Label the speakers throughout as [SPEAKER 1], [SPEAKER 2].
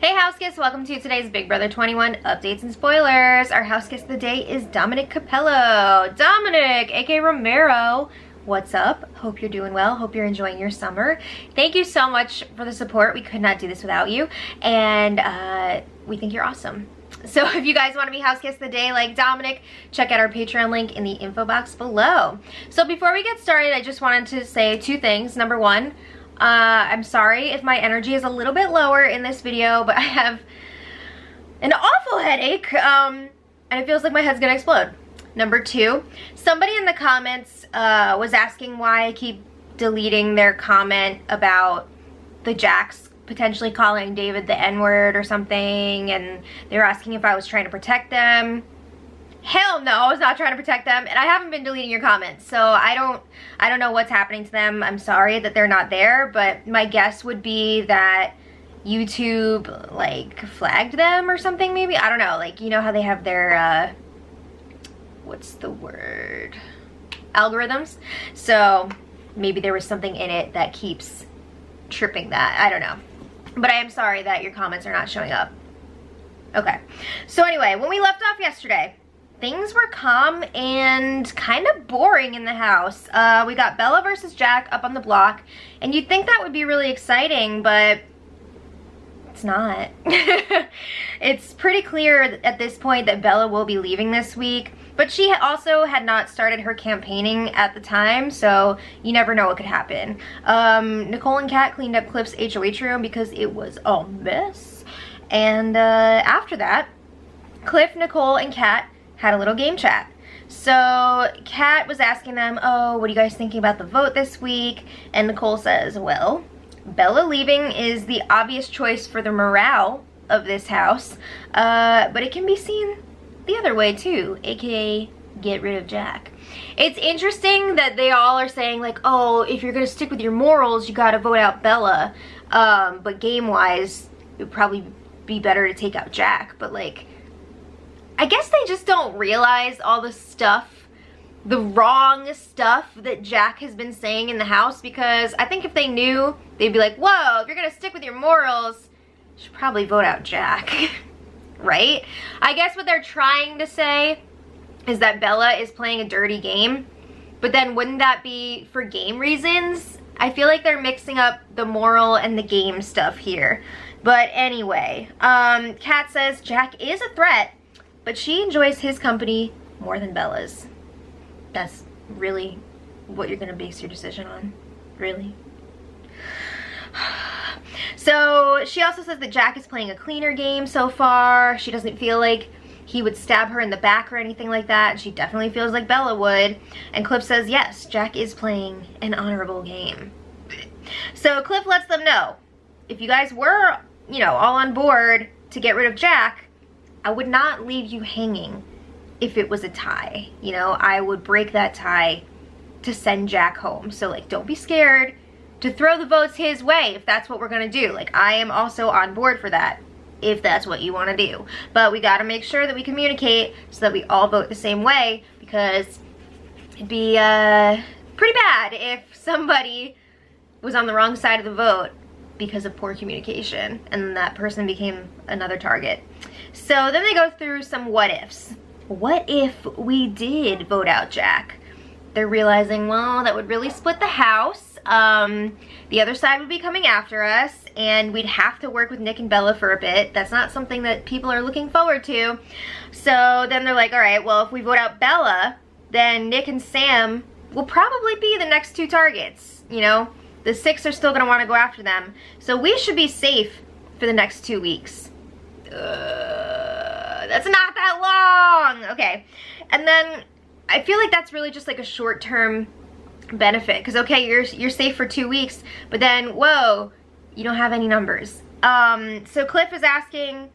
[SPEAKER 1] Hey house guests, welcome to today's Big Brother 21 updates and spoilers. Our house guest of the day is Dominic Capello. Dominic, aka Romero, what's up? Hope you're doing well. Hope you're enjoying your summer. Thank you so much for the support. We could not do this without you, and we think you're awesome. So if you guys want to be house guest of the day like Dominic, check out our Patreon link in the info box below. So before we get started, I just wanted to say two things. Number one, I'm sorry if my energy is a little bit lower in this video, but I have an awful headache, and it feels like my head's gonna explode. Number two, somebody in the comments was asking why I keep deleting their comment about the Jacks potentially calling David the N-word or something, and they were asking if I was trying to protect them. Hell no, I was not trying to protect them, and I haven't been deleting your comments, so I don't know what's happening to them. I'm sorry that they're not there, but my guess would be that YouTube like flagged them or something maybe. I don't know, like, you know how they have their what's the word, algorithms, so maybe there was something in it that keeps tripping that. I don't know, but I am sorry that your comments are not showing up. Okay, so anyway, when we left off yesterday, things were calm and kind of boring in the house. We got Bella versus Jack up on the block, and you'd think that would be really exciting, but it's not. It's pretty clear at this point that Bella will be leaving this week, but she also had not started her campaigning at the time, so you never know what could happen. Nicole and Kat cleaned up Cliff's HOH room because it was a mess, and after that, Cliff, Nicole, and Kat had a little game chat. So Kat was asking them, oh, what are you guys thinking about the vote this week? And Nicole says, well, Bella leaving is the obvious choice for the morale of this house, but it can be seen the other way too, aka get rid of Jack. It's interesting that they all are saying like, oh, if you're gonna stick with your morals, you gotta vote out Bella, but game-wise, it would probably be better to take out Jack. But like, I guess they just don't realize all the stuff, the wrong stuff that Jack has been saying in the house, because I think if they knew, they'd be like, whoa, if you're gonna stick with your morals, you should probably vote out Jack, right? I guess what they're trying to say is that Bella is playing a dirty game, but then wouldn't that be for game reasons? I feel like they're mixing up the moral and the game stuff here. But anyway, Kat says Jack is a threat, but she enjoys his company more than Bella's. That's really what you're gonna base your decision on? Really? So she also says that Jack is playing a cleaner game so far. She doesn't feel like he would stab her in the back or anything like that. And she definitely feels like Bella would. And Cliff says, yes, Jack is playing an honorable game. So Cliff lets them know, if you guys were, you know, all on board to get rid of Jack, I would not leave you hanging if it was a tie. You know, I would break that tie to send Jack home. So like, don't be scared to throw the votes his way if that's what we're gonna do. Like, I am also on board for that if that's what you want to do. But we gotta make sure that we communicate so that we all vote the same way, because it'd be pretty bad if somebody was on the wrong side of the vote because of poor communication and that person became another target. So then they go through some what ifs. What if we did vote out Jack? They're realizing, well, that would really split the house. The other side would be coming after us, and we'd have to work with Nick and Bella for a bit. That's not something that people are looking forward to. So then they're like, all right, well, if we vote out Bella, then Nick and Sam will probably be the next two targets. You know, the 6 are still gonna wanna go after them. So we should be safe for the next 2 weeks. That's not that long. Okay, and then I feel like that's really just like a short-term benefit, because okay, you're safe for 2 weeks, but then whoa, you don't have any numbers. So Cliff is asking,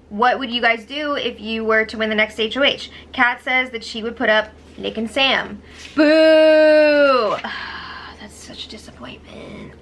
[SPEAKER 1] what would you guys do if you were to win the next HOH? Kat says that she would put up Nick and Sam. Boo! That's such a disappointment.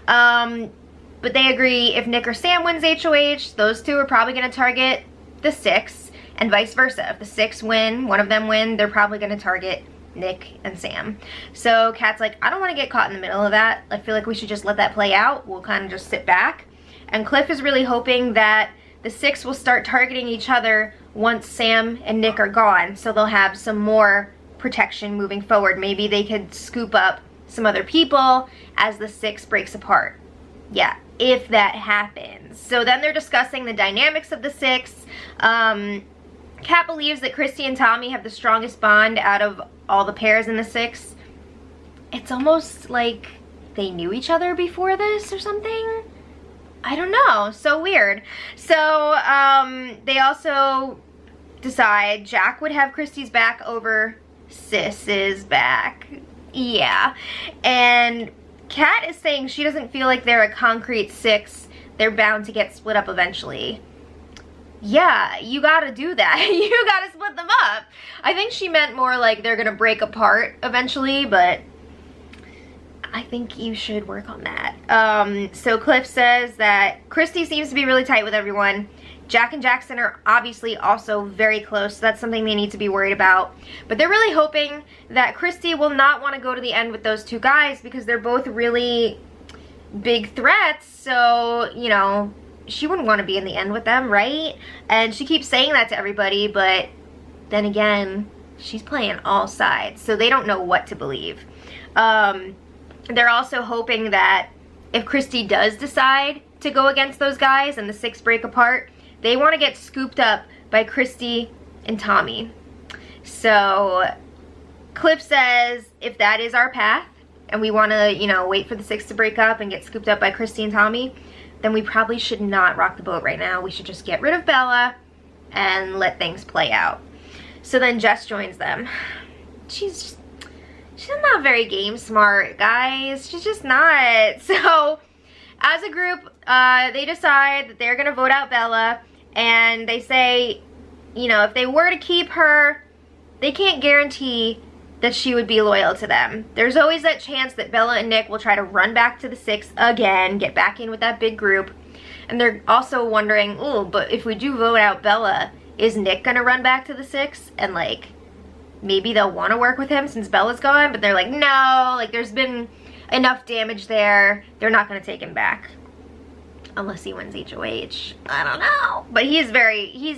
[SPEAKER 1] But they agree if Nick or Sam wins HOH, those two are probably going to target the 6, and vice versa. If the 6 win, one of them win, they're probably going to target Nick and Sam. So Kat's like, I don't want to get caught in the middle of that. I feel like we should just let that play out. We'll kind of just sit back And Cliff is really hoping that the 6 will start targeting each other once Sam and Nick are gone, so they'll have some more protection moving forward. Maybe they could scoop up some other people as the 6 breaks apart. Yeah, if that happens. So then they're discussing the dynamics of the 6. Kat believes that Christy and Tommy have the strongest bond out of all the pairs in the 6. It's almost like they knew each other before this or something. I don't know, so weird. So they also decide Jack would have Christy's back over Sis's back. Yeah. And Kat is saying she doesn't feel like they're a concrete 6. They're bound to get split up eventually. Yeah, you gotta do that. You gotta split them up. I think she meant more like they're gonna break apart eventually, but I think you should work on that. So Cliff says that Christy seems to be really tight with everyone. Jack and Jackson are obviously also very close, so that's something they need to be worried about. But they're really hoping that Christy will not want to go to the end with those 2 guys because they're both really big threats, so, you know, she wouldn't want to be in the end with them, right? And she keeps saying that to everybody, but then again, she's playing all sides, so they don't know what to believe. They're also hoping that if Christy does decide to go against those guys and the 6 break apart, they want to get scooped up by Christy and Tommy. So Cliff says if that is our path and we want to, you know, wait for the 6 to break up and get scooped up by Christy and Tommy, then we probably should not rock the boat right now. We should just get rid of Bella and let things play out. So then Jess joins them. She's not very game smart, guys. She's just not. So as a group, they decide that they're gonna vote out Bella, and they say, you know, if they were to keep her, they can't guarantee that she would be loyal to them. There's always that chance that Bella and Nick will try to run back to the 6 again, get back in with that big group. And they're also wondering, ooh, but if we do vote out Bella, is Nick gonna run back to the 6? And like, maybe they'll want to work with him since Bella's gone, but they're like, no, like there's been enough damage there. They're not gonna take him back. Unless he wins HOH. I don't know. But he's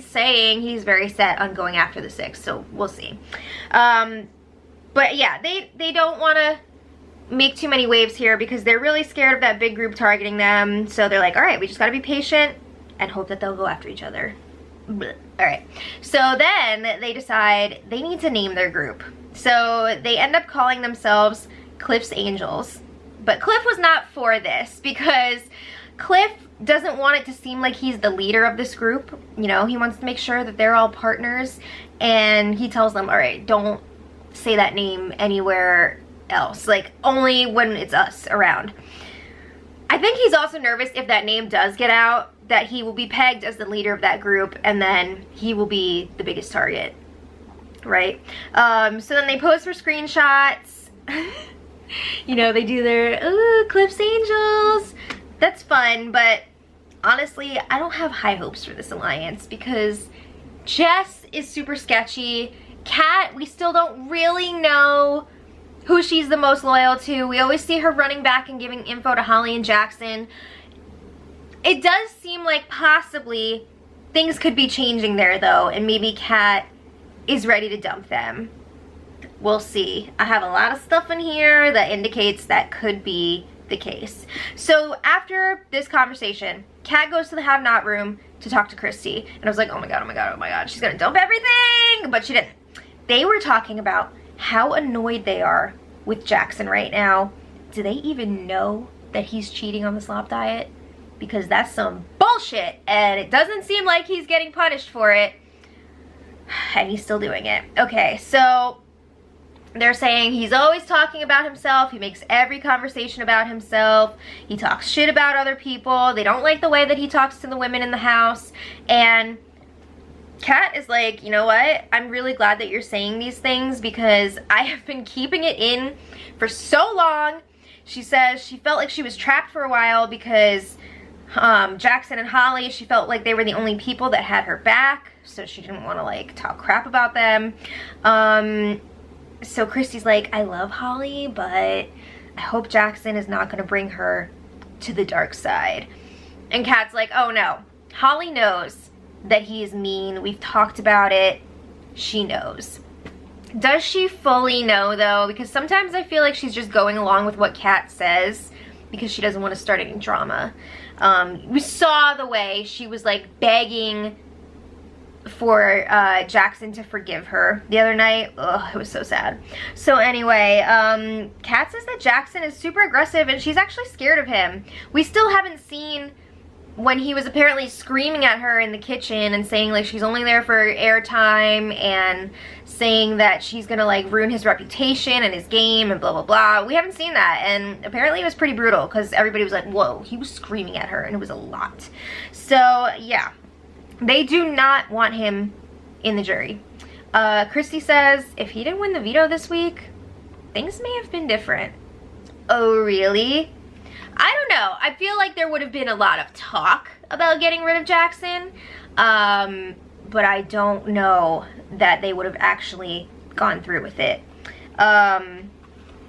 [SPEAKER 1] saying he's very set on going after the 6, so we'll see. But yeah, they don't want to make too many waves here because they're really scared of that big group targeting them. So they're like, all right, we just got to be patient and hope that they'll go after each other. Blech. All right. So then they decide they need to name their group. So they end up calling themselves Cliff's Angels. But Cliff was not for this because Cliff doesn't want it to seem like he's the leader of this group. You know, he wants to make sure that they're all partners. And he tells them, all right, don't say that name anywhere else, like only when it's us around. I think he's also nervous if that name does get out that he will be pegged as the leader of that group and then he will be the biggest target, right? So then they pose for screenshots. You know, they do their, ooh, Cliff's Angels. That's fun, but honestly, I don't have high hopes for this alliance because Jess is super sketchy. Kat, we still don't really know who she's the most loyal to. We always see her running back and giving info to Holly and Jackson. It does seem like possibly things could be changing there though, and maybe Kat is ready to dump them. We'll see. I have a lot of stuff in here that indicates that could be the case. So after this conversation, Kat goes to the have not room to talk to Christy, and I was like, oh my god, oh my god, oh my god, she's gonna dump everything, but she didn't. They were talking about how annoyed they are with Jackson right now. Do they even know that he's cheating on the slop diet? Because that's some bullshit, and it doesn't seem like he's getting punished for it, and he's still doing it. Okay, so they're saying he's always talking about himself. He makes every conversation about himself. He talks shit about other people. They don't like the way that he talks to the women in the house, and Kat is like, you know what? I'm really glad that you're saying these things because I have been keeping it in for so long. She says she felt like she was trapped for a while because Jackson and Holly, she felt like they were the only people that had her back, so she didn't want to like talk crap about them. So Christy's like, I love Holly, but I hope Jackson is not going to bring her to the dark side. And Kat's like, oh no, Holly knows that he is mean. We've talked about it. She knows. Does she fully know though? Because sometimes I feel like she's just going along with what Kat says because she doesn't want to start any drama. We saw the way she was like begging for Jackson to forgive her the other night. Ugh, it was so sad. So anyway, Kat says that Jackson is super aggressive and she's actually scared of him. We still haven't seen when he was apparently screaming at her in the kitchen and saying like she's only there for airtime and saying that she's gonna like ruin his reputation and his game and blah blah blah. We haven't seen that, and apparently it was pretty brutal because everybody was like, whoa, he was screaming at her and it was a lot. So yeah, they do not want him in the jury. Christy says if he didn't win the veto this week, things may have been different. Oh really? I don't know. I feel like there would have been a lot of talk about getting rid of Jackson, but I don't know that they would have actually gone through with it.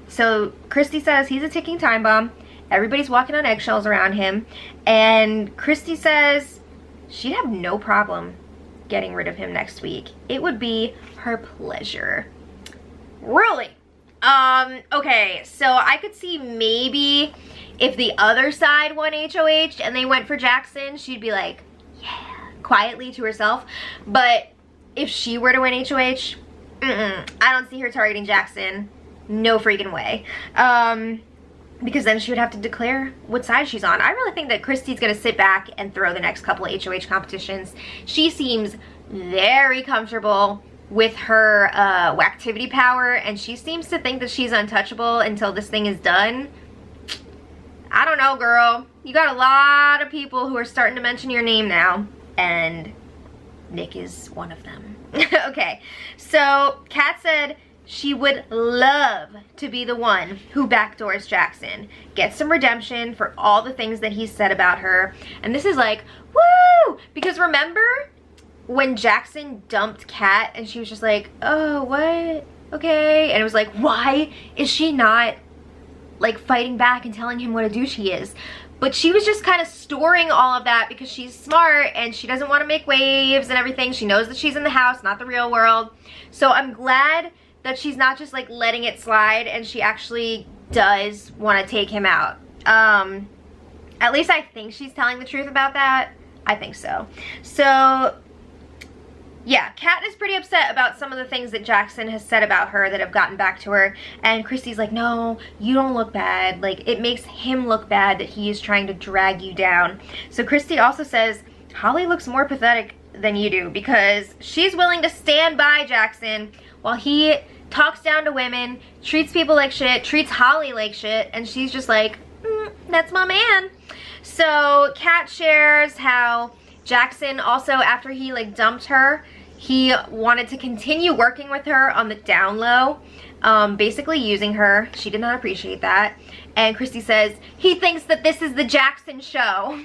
[SPEAKER 1] So Christy says he's a ticking time bomb. Everybody's walking on eggshells around him, and Christy says she'd have no problem getting rid of him next week. It would be her pleasure. Really? Okay, so I could see maybe if the other side won HOH and they went for Jackson, she'd be like, yeah, quietly to herself. But if she were to win HOH, I don't see her targeting Jackson. No freaking way. Because then she would have to declare what side she's on. I really think that Christy's gonna sit back and throw the next couple of HOH competitions. She seems very comfortable with her activity power, and she seems to think that she's untouchable until this thing is done. I don't know, girl. You got a lot of people who are starting to mention your name now, and Nick is one of them. Okay, so Kat said she would love to be the one who backdoors Jackson, gets some redemption for all the things that he said about her. And this is like, woo! Because remember when Jackson dumped Kat and she was just like, oh, what? Okay. And it was like, why is she not like fighting back and telling him what a douche he is? But she was just kind of storing all of that because she's smart and she doesn't want to make waves and everything. She knows that she's in the house, not the real world. So I'm glad that she's not just like letting it slide and she actually does want to take him out. At least I think she's telling the truth about that. I think so. So yeah, Kat is pretty upset about some of the things that Jackson has said about her that have gotten back to her. And Christy's like, no, you don't look bad. Like, it makes him look bad that he is trying to drag you down. So Christy also says, Holly looks more pathetic than you do because she's willing to stand by Jackson while he talks down to women, treats people like shit, treats Holly like shit, and she's just like, that's my man. So Kat shares how Jackson also, after he like dumped her, he wanted to continue working with her on the down low, basically using her. She did not appreciate that. And Christy says, he thinks that this is the Jackson show.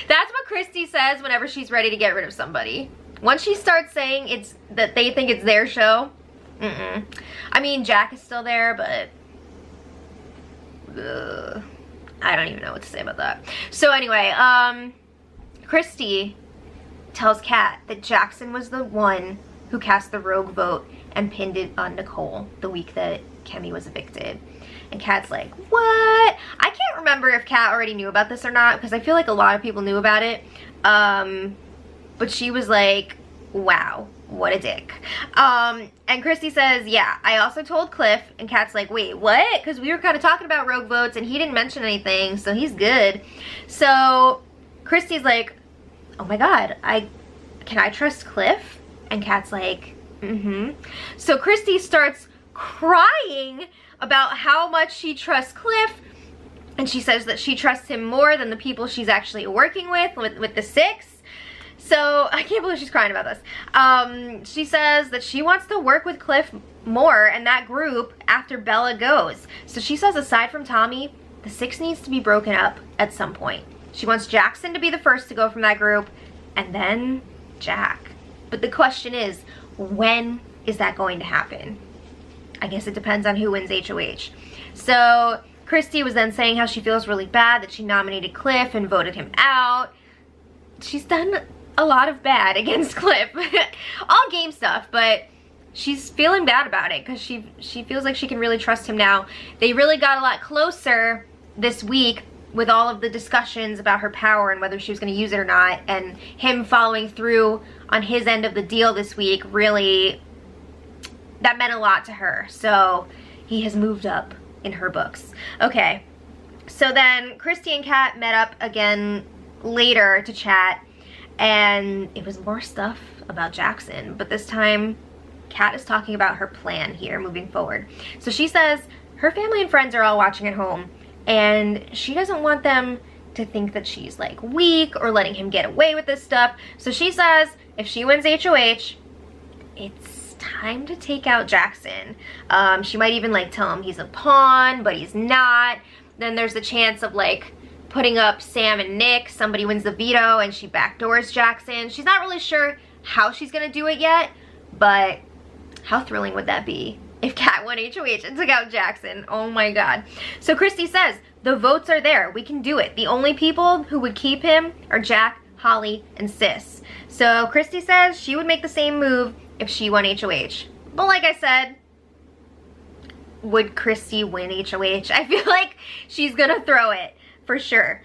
[SPEAKER 1] That's what Christy says whenever she's ready to get rid of somebody. Once she starts saying it's that they think it's their show, I mean, Jack is still there, but I don't even know what to say about that. So anyway, Christy tells Kat that Jackson was the one who cast the rogue vote and pinned it on Nicole the week that Kemi was evicted. And Kat's like, what? I can't remember if Kat already knew about this or not because I feel like a lot of people knew about it. But she was like, wow, what a dick. And Christy says, yeah, I also told Cliff. And Kat's like, wait, what? Because we were kind of talking about rogue votes and he didn't mention anything, so he's good. So Christy's like, oh my god, can I trust Cliff? And Kat's like, So Christy starts crying about how much she trusts Cliff, and she says that she trusts him more than the people she's actually working with the 6. So I can't believe she's crying about this. She says that she wants to work with Cliff more and that group after Bella goes. So she says aside from Tommy, the 6 needs to be broken up at some point. She wants Jackson to be the first to go from that group, and then Jack. But the question is, when is that going to happen? I guess it depends on who wins HOH. So Christy was then saying how she feels really bad that she nominated Cliff and voted him out. She's done a lot of bad against Cliff. All game stuff, but she's feeling bad about it because she feels like she can really trust him now. They really got a lot closer this week with all of the discussions about her power and whether she was going to use it or not, and him following through on his end of the deal this week, really, that meant a lot to her. So he has moved up in her books. Okay, so then Christy and Kat met up again later to chat, and it was more stuff about Jackson, but this time Kat is talking about her plan here moving forward. So she says her family and friends are all watching at home, and she doesn't want them to think that she's like weak or letting him get away with this stuff. So she says if she wins HOH, it's time to take out Jackson. She might even like tell him he's a pawn, but he's not. Then there's the chance of like putting up Sam and Nick. Somebody wins the veto and she backdoors Jackson. She's not really sure how she's gonna do it yet, but how thrilling would that be if Kat won HOH and took out Jackson? Oh my god. So Christy says, the votes are there. We can do it. The only people who would keep him are Jack, Holly, and Sis. So Christy says she would make the same move if she won HOH. But like I said, would Christy win HOH? I feel like she's gonna throw it for sure.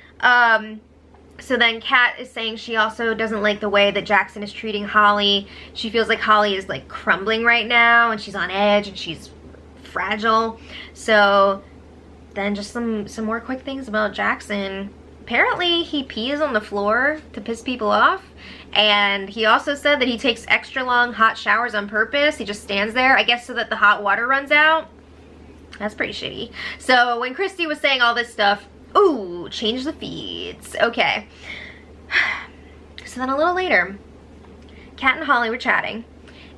[SPEAKER 1] So then Kat is saying she also doesn't like the way that Jackson is treating Holly. She feels like Holly is like crumbling right now and she's on edge and she's fragile. So then just some more quick things about Jackson. Apparently he pees on the floor to piss people off, and he also said that he takes extra long hot showers on purpose. He just stands there, I guess so that the hot water runs out. That's pretty shitty. So when Christy was saying all this stuff, ooh, change the feeds. Okay. So then a little later, Kat and Holly were chatting,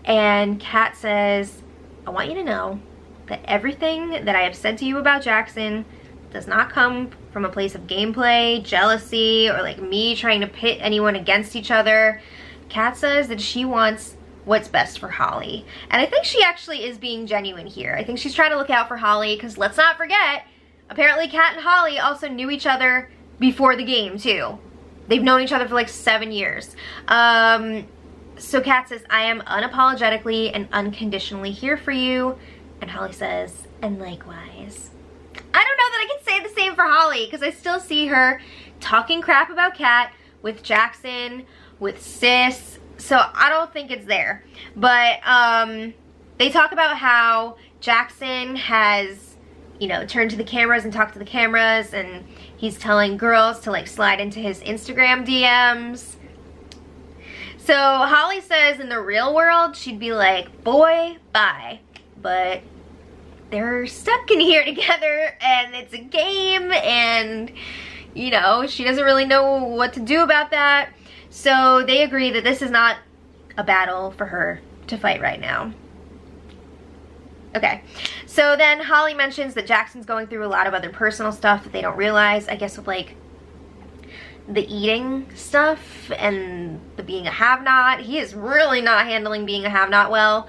[SPEAKER 1] and Kat says, I want you to know that everything that I have said to you about Jackson does not come from a place of gameplay, jealousy, or like me trying to pit anyone against each other. Kat says that she wants what's best for Holly. And I think she actually is being genuine here. I think she's trying to look out for Holly, because let's not forget, apparently Kat and Holly also knew each other before the game too. They've known each other for like 7 years. So Kat says, I am unapologetically and unconditionally here for you. And Holly says, and likewise. I don't know that I can say the same for Holly, because I still see her talking crap about Kat with Jackson, with Sis. So I don't think it's there. But they talk about how Jackson has, you know, turned to the cameras and talked to the cameras, and he's telling girls to like slide into his Instagram DMs. So Holly says in the real world she'd be like, boy, bye. But they're stuck in here together and it's a game, and you know, she doesn't really know what to do about that. So they agree that this is not a battle for her to fight right now. Okay, so then Holly mentions that Jackson's going through a lot of other personal stuff that they don't realize, I guess, with like the eating stuff and the being a have-not. He is really not handling being a have-not well,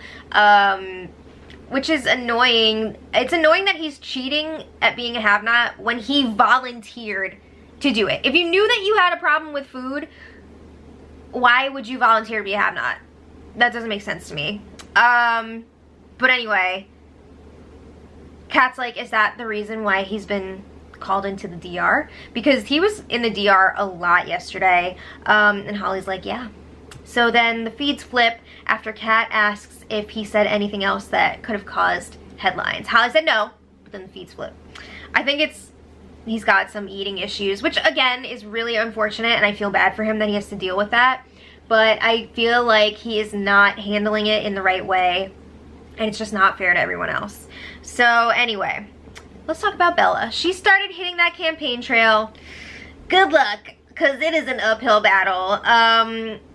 [SPEAKER 1] which is annoying. It's annoying that he's cheating at being a have-not when he volunteered to do it. If you knew that you had a problem with food, why would you volunteer to be a have-not? That doesn't make sense to me. But anyway, Kat's like, is that the reason why he's been called into the DR? Because he was in the DR a lot yesterday. And Holly's like, yeah. So then the feeds flip after Kat asks if he said anything else that could have caused headlines. Holly said no, but then the feeds flip. I think he's got some eating issues, which again is really unfortunate, and I feel bad for him that he has to deal with that. But I feel like he is not handling it in the right way, and it's just not fair to everyone else. So anyway, let's talk about Bella. She started hitting that campaign trail. Good luck, because it is an uphill battle.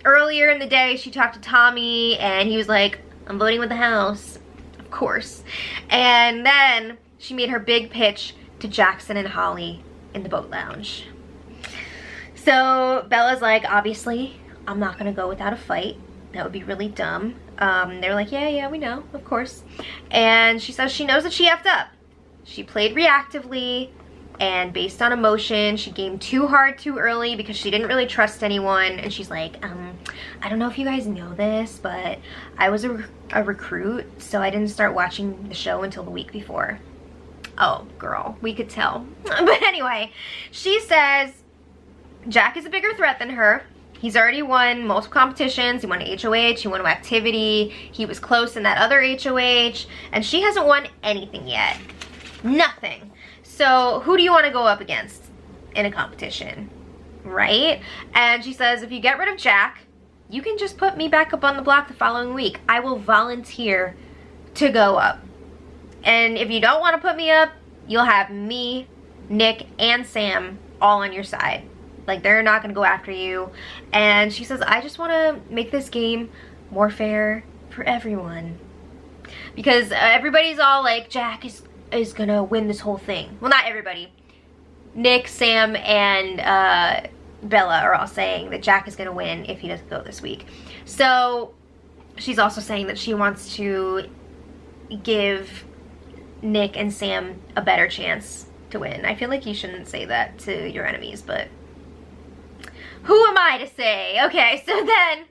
[SPEAKER 1] Earlier in the day, she talked to Tommy, and he was like, I'm voting with the house, of course. And then she made her big pitch to Jackson and Holly in the boat lounge. So Bella's like, obviously, I'm not gonna go without a fight. That would be really dumb. They're like, yeah, we know, of course. And she says she knows that she effed up. she played reactively and based on emotion. She gamed too hard too early because she didn't really trust anyone. And she's like, I don't know if you guys know this, but I was a recruit, so I didn't start watching the show until the week before. Oh, girl, we could tell. But anyway, she says Jack is a bigger threat than her. He's already won multiple competitions. He won HOH, he won activity, he was close in that other HOH, and she hasn't won anything yet. Nothing. So who do you want to go up against in a competition, right? And she says, if you get rid of Jack, you can just put me back up on the block the following week. I will volunteer to go up. And if you don't want to put me up, you'll have me, Nick, and Sam all on your side. Like, they're not going to go after you. And she says, I just want to make this game more fair for everyone. Because everybody's all like, Jack is going to win this whole thing. Well, not everybody. Nick, Sam, and Bella are all saying that Jack is going to win if he doesn't go this week. So she's also saying that she wants to give Nick and Sam a better chance to win. I feel like you shouldn't say that to your enemies, but who am I to say? Okay, so then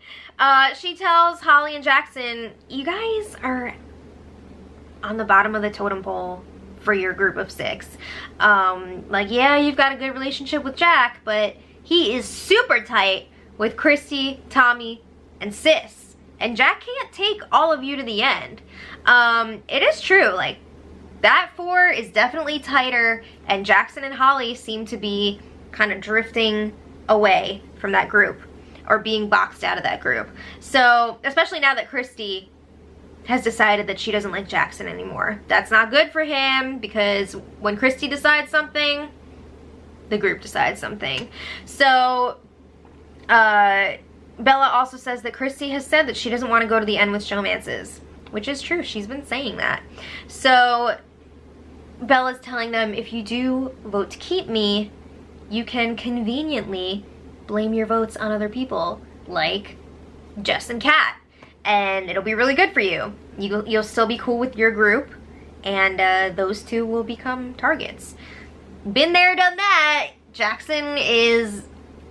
[SPEAKER 1] she tells Holly and Jackson, you guys are on the bottom of the totem pole for your group of 6. Like, yeah, you've got a good relationship with Jack, but he is super tight with Christy, Tommy, and Sis. And Jack can't take all of you to the end. It is true, like, that 4 is definitely tighter, and Jackson and Holly seem to be kind of drifting away from that group, or being boxed out of that group. So, especially now that Christy has decided that she doesn't like Jackson anymore. That's not good for him, because when Christy decides something, the group decides something. So, Bella also says that Christy has said that she doesn't want to go to the end with showmances, which is true. She's been saying that. So Bella's telling them, if you do vote to keep me, you can conveniently blame your votes on other people, like Jess and Kat, and it'll be really good for you. You'll still be cool with your group, and those 2 will become targets. Been there, done that. Jackson is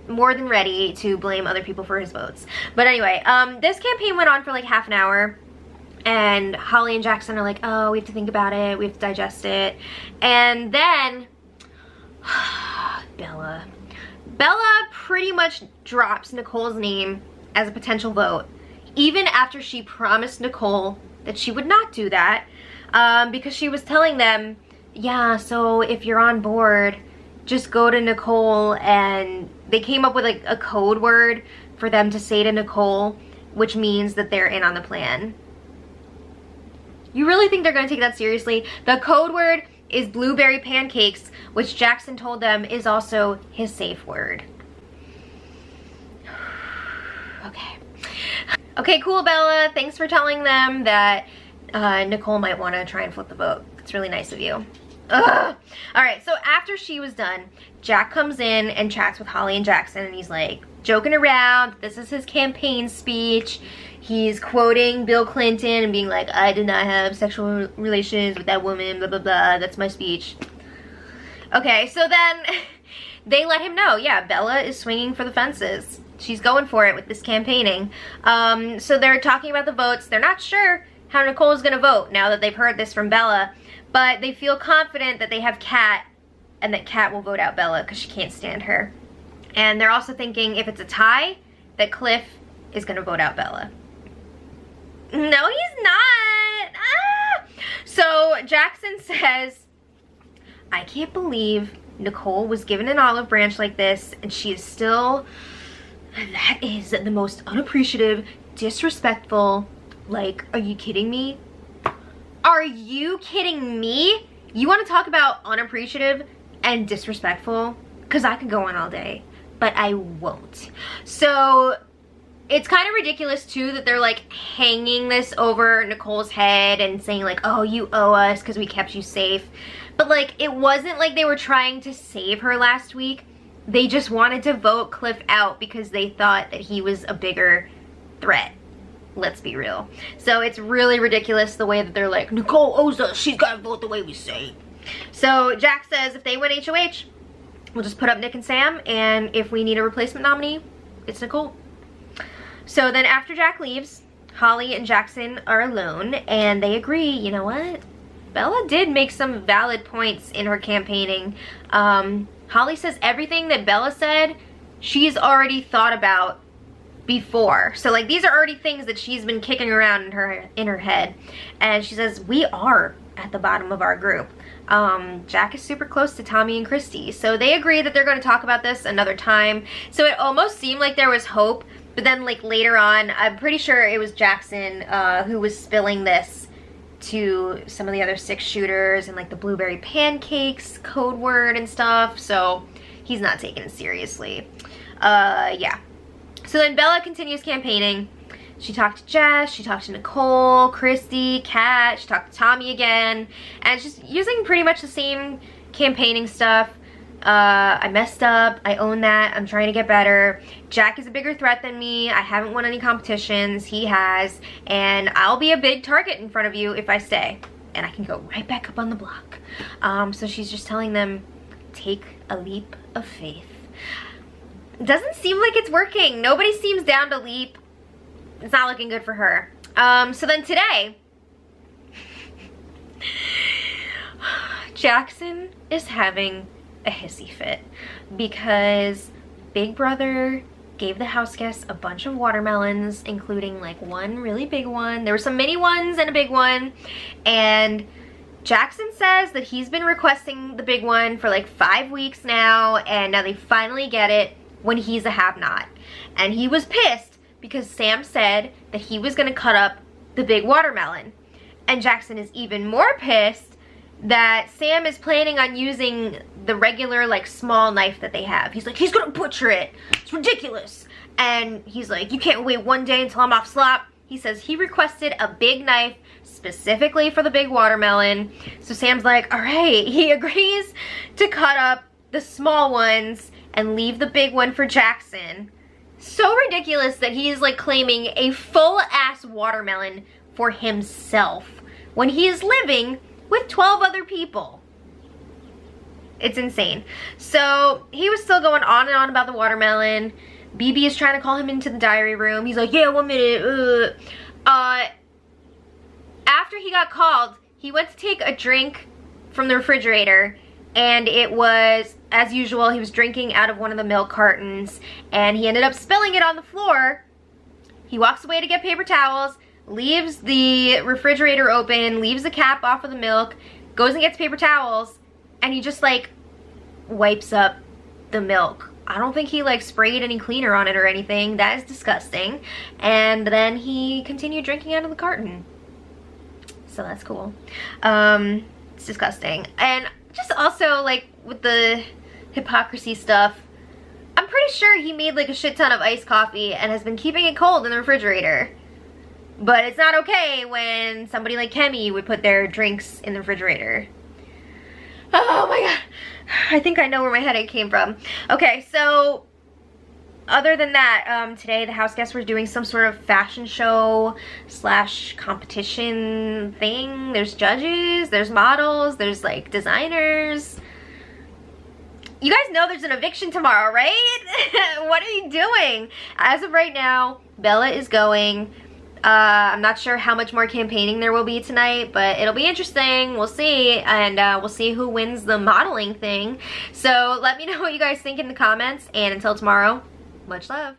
[SPEAKER 1] more than ready to blame other people for his votes. But anyway, this campaign went on for like half an hour. And Holly and Jackson are like, oh, we have to think about it. We have to digest it. And then Bella pretty much drops Nicole's name as a potential vote, even after she promised Nicole that she would not do that, because she was telling them, yeah, so if you're on board, just go to Nicole. And they came up with like a code word for them to say to Nicole, which means that they're in on the plan. You really think they're going to take that seriously? The code word is blueberry pancakes, which Jackson told them is also his safe word. Okay. Okay, cool, Bella. Thanks for telling them that Nicole might want to try and flip the vote. It's really nice of you. Ugh. All right, so after she was done, Jack comes in and chats with Holly and Jackson, and he's like joking around. This is his campaign speech. He's quoting Bill Clinton and being like, I did not have sexual relations with that woman, blah, blah, blah. That's my speech. Okay, so then they let him know, yeah, Bella is swinging for the fences. She's going for it with this campaigning. So they're talking about the votes. They're not sure how Nicole is going to vote now that they've heard this from Bella, but they feel confident that they have Kat, and that Kat will vote out Bella because she can't stand her. And they're also thinking if it's a tie, that Cliff is going to vote out Bella. No, he's not. Ah! So Jackson says, I can't believe Nicole was given an olive branch like this, and she is still, that is the most unappreciative, disrespectful, like, are you kidding me? Are you kidding me? You want to talk about unappreciative and disrespectful? Because I could go on all day, but I won't. So it's kind of ridiculous too that they're like hanging this over Nicole's head and saying like, oh, you owe us because we kept you safe. But like, it wasn't like they were trying to save her last week. They just wanted to vote Cliff out because they thought that he was a bigger threat. Let's be real. So it's really ridiculous the way that they're like, Nicole owes us, she's got to vote the way we say. So Jack says if they win HOH, we'll just put up Nick and Sam, and if we need a replacement nominee, it's Nicole. So then after Jack leaves, Holly and Jackson are alone, and they agree, you know what? Bella did make some valid points in her campaigning. Holly says everything that Bella said, she's already thought about before. So like these are already things that she's been kicking around in her head. And she says, we are at the bottom of our group. Jack is super close to Tommy and Christy. So they agree that they're going to talk about this another time. So it almost seemed like there was hope. But then like later on, I'm pretty sure it was Jackson who was spilling this to some of the other 6 shooters and like the blueberry pancakes code word and stuff. So he's not taking it seriously. Yeah. So then Bella continues campaigning. She talked to Jess, she talked to Nicole, Christy, Kat, she talked to Tommy again, and she's using pretty much the same campaigning stuff. I messed up, I own that, I'm trying to get better. Jack is a bigger threat than me, I haven't won any competitions, he has, and I'll be a big target in front of you if I stay. And I can go right back up on the block. So she's just telling them, take a leap of faith. It doesn't seem like it's working. Nobody seems down to leap. It's not looking good for her. So then today, Jackson is having a hissy fit because Big Brother gave the house guests a bunch of watermelons, including like one really big one. There were some mini ones and a big one. And Jackson says that he's been requesting the big one for like 5 weeks now, and now they finally get it when he's a have-not. And he was pissed because Sam said that he was gonna cut up the big watermelon. And Jackson is even more pissed that Sam is planning on using the regular like small knife that they have. He's like, he's gonna butcher it. It's ridiculous. And he's like, you can't wait one day until I'm off slop. He says he requested a big knife specifically for the big watermelon. So Sam's like, all right. He agrees to cut up the small ones and leave the big one for Jackson. So ridiculous that he's like claiming a full-ass watermelon for himself when he is living with 12 other people. It's insane. So he was still going on and on about the watermelon. BB is trying to call him into the diary room. He's like, yeah, 1 minute. After he got called, he went to take a drink from the refrigerator, and it was, as usual, he was drinking out of one of the milk cartons, and he ended up spilling it on the floor. He walks away to get paper towels, leaves the refrigerator open, leaves the cap off of the milk, goes and gets paper towels, and he just like wipes up the milk. I don't think he like sprayed any cleaner on it or anything. That is disgusting. And then he continued drinking out of the carton. So that's cool. It's disgusting. And just also like with the hypocrisy stuff, I'm pretty sure he made like a shit ton of iced coffee and has been keeping it cold in the refrigerator. But it's not okay when somebody like Kemi would put their drinks in the refrigerator. Oh my god. I think I know where my headache came from. Okay, so other than that, today the house guests were doing some sort of fashion show / competition thing. There's judges, there's models, there's like designers. You guys know there's an eviction tomorrow, right? What are you doing? As of right now, Bella is going. I'm not sure how much more campaigning there will be tonight, but it'll be interesting. We'll see, and we'll see who wins the modeling thing. So let me know what you guys think in the comments, and until tomorrow, much love.